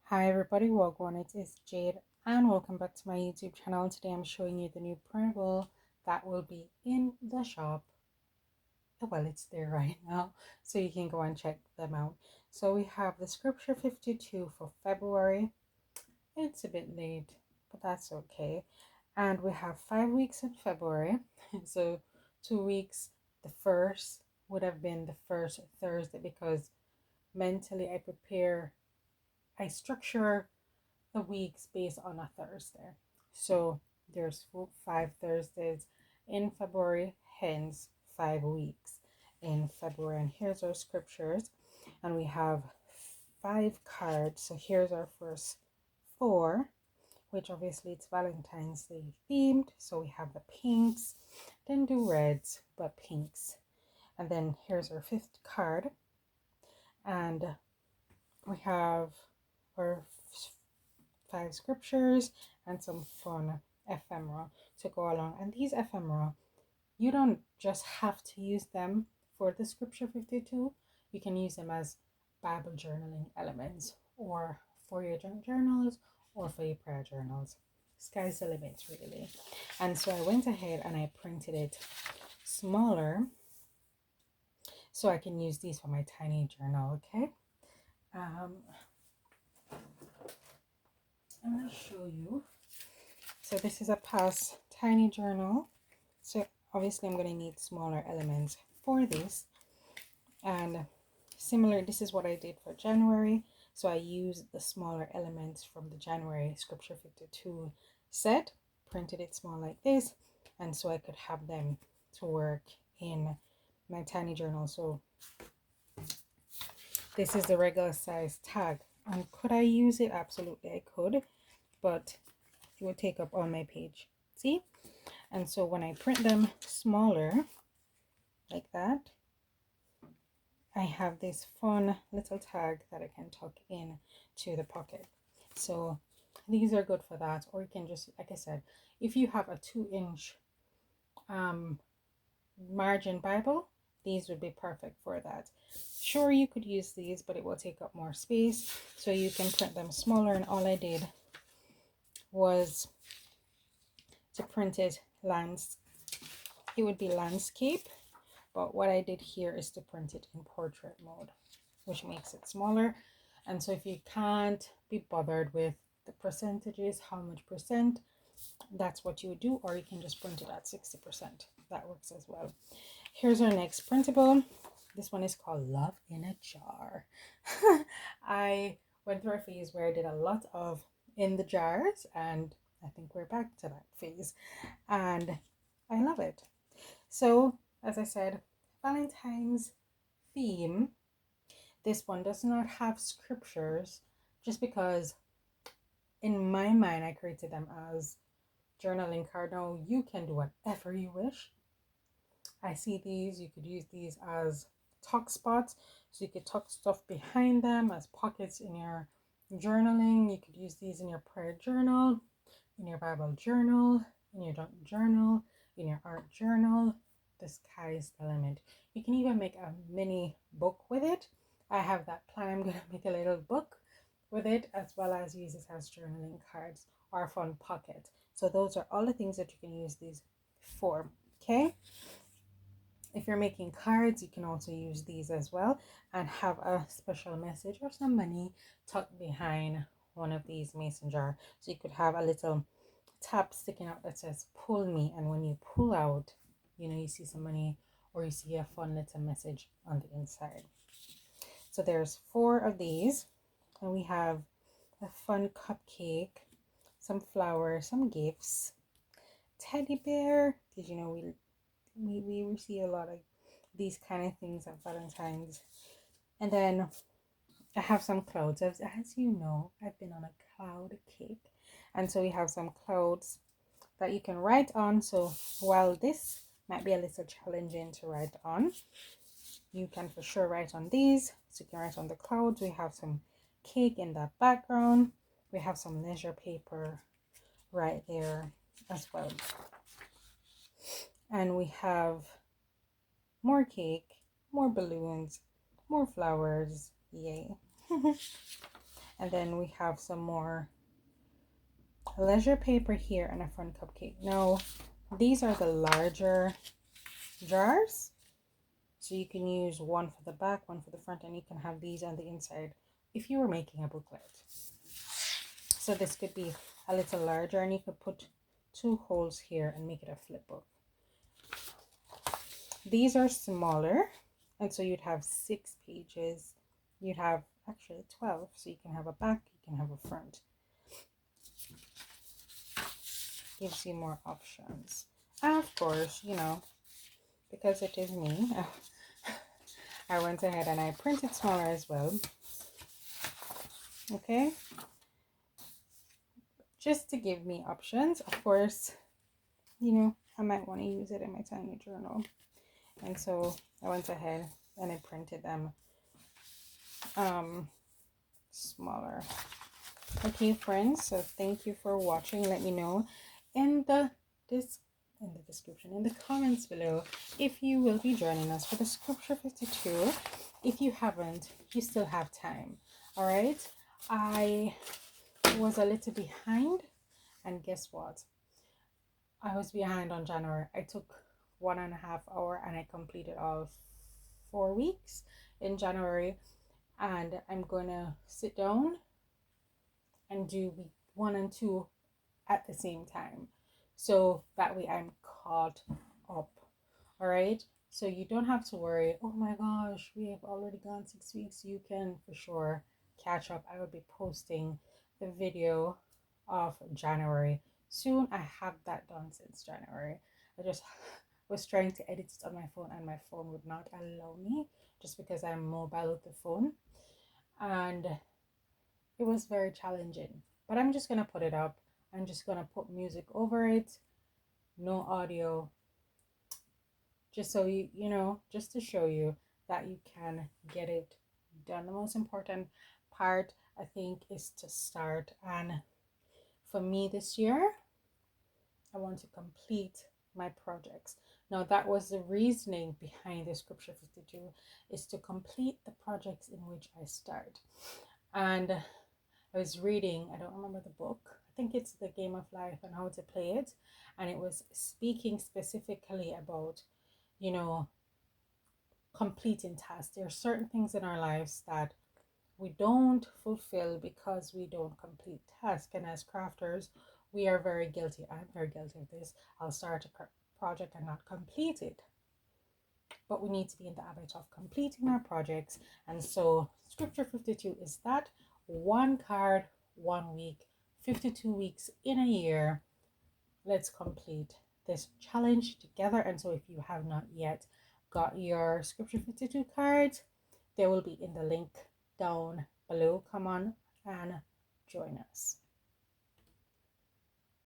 Hi everybody, welcome. It is Jade and welcome back to my YouTube channel. Today I'm showing you the new printable that will be in the shop. Well, it's there right now, so you can go and check them out. So we have the scripture 52 for February. It's a bit late, but that's okay. And we have 5 weeks in February. So 2 weeks, the first would have been the first Thursday because mentally I structure the weeks based on a Thursday. So there's 5 Thursdays in February, hence 5 weeks in February. And here's our scriptures, and we have 5 cards. So here's our first four, which obviously it's Valentine's Day themed. So we have the pinks, didn't do reds, but pinks. And then here's our fifth card, and we have our 5 scriptures and some fun ephemera to go along. And these ephemera, you don't just have to use them for the scripture 52. You can use them as Bible journaling elements or for your junk journals or for your prayer journals. Sky's the limit, really. And so I went ahead and I printed it smaller so I can use these for my tiny journal. Okay, I'm going to show you. So this is a past tiny journal. So obviously I'm going to need smaller elements for this. And similar, this is what I did for January. So I used the smaller elements from the January Scripture 52 set, printed it small like this, and so I could have them to work in my tiny journal. So this is the regular size tag. And could I use it? Absolutely I could, but it would take up all my page. See? And so when I print them smaller like that, I have this fun little tag that I can tuck in to the pocket. So these are good for that. Or you can just, like I said, if you have a 2-inch margin Bible, these would be perfect for that. Sure, you could use these, but it will take up more space. So you can print them smaller. And all I did was to print it it would be landscape, but what I did here is to print it in portrait mode, which makes it smaller. And so if you can't be bothered with the percentages, how much percent, that's what you would do, or you can just print it at 60%. That works as well. Here's our next printable. This one is called Love in a Jar. I went through a phase where I did a lot of in the jars, and I think we're back to that phase, and I love it. So as I said, Valentine's theme. This one does not have scriptures, just because in my mind I created them as journaling card. Now you can do whatever you wish. I see these, you could use these as tuck spots, so you could tuck stuff behind them as pockets in your journaling. You could use these in your prayer journal, in your Bible journal, in your junk journal, in your art journal. The sky's the limit. You can even make a mini book with it. I have that plan. I'm going to make a little book with it, as well as use it as journaling cards or a fun pocket. So those are all the things that you can use these for. Okay, if you're making cards, you can also use these as well and have a special message or some money tucked behind one of these mason jar. So you could have a little tab sticking out that says pull me, and when you pull out, you see some money, or you see a fun little message on the inside. So there's 4 of these, and we have a fun cupcake, some flowers, some gifts, teddy bear. Did you know we see a lot of these kind of things at Valentine's? And then I have some clouds. As you know, I've been on a cloud kick, and so we have some clouds that you can write on. So while this might be a little challenging to write on, you can for sure write on these. So you can write on the clouds. We have some cake in that background. We have some leisure paper right there as well. And we have more cake, more balloons, more flowers. Yay. And then we have some more leisure paper here and a fun cupcake. Now, these are the larger jars. So you can use one for the back, one for the front, and you can have these on the inside if you were making a booklet. So this could be a little larger, and you could put 2 holes here and make it a flip book. These are smaller, and so you'd have 6 pages. You'd have actually 12, so you can have a back, you can have a front. Gives you more options. And of course, you know, because it is me, I went ahead and I printed smaller as well. Okay, just to give me options. Of course, you know, I might want to use it in my tiny journal, and so I went ahead and I printed them smaller. Okay, friends, so thank you for watching. Let me know in the description, in the comments below, if you will be joining us for the Scripture 52. If you haven't, you still have time. All right, I was a little behind, and guess what? I was behind on January. I took 1.5 hours and I completed all 4 weeks in January, and I'm gonna sit down and do week 1 and 2 at the same time, so that way I'm caught up. All right, so you don't have to worry, oh my gosh, we have already gone 6 weeks. You can for sure catch up. I will be posting the video of January soon. I have that done since January. I just was trying to edit it on my phone, and my phone would not allow me, just because I'm mobile with the phone, and it was very challenging. But I'm just gonna put it up. I'm just gonna put music over it, no audio, just so you know, just to show you that you can get it done. The most important part, I think, is to start. And for me this year, I want to complete my projects. Now, that was the reasoning behind the Scripture 52, is to complete the projects in which I start. And I was reading, I don't remember the book, I think it's The Game of Life and How to Play It, and it was speaking specifically about, you know, completing tasks. There are certain things in our lives that we don't fulfill because we don't complete tasks, and as crafters, we are very guilty. I'm very guilty of this. I'll start a project and not complete it, but we need to be in the habit of completing our projects. And so Scripture 52 is that: 1 card, 1 week, 52 weeks in a year. Let's complete this challenge together. And so if you have not yet got your Scripture 52 cards, they will be in the link down below. Come on and join us.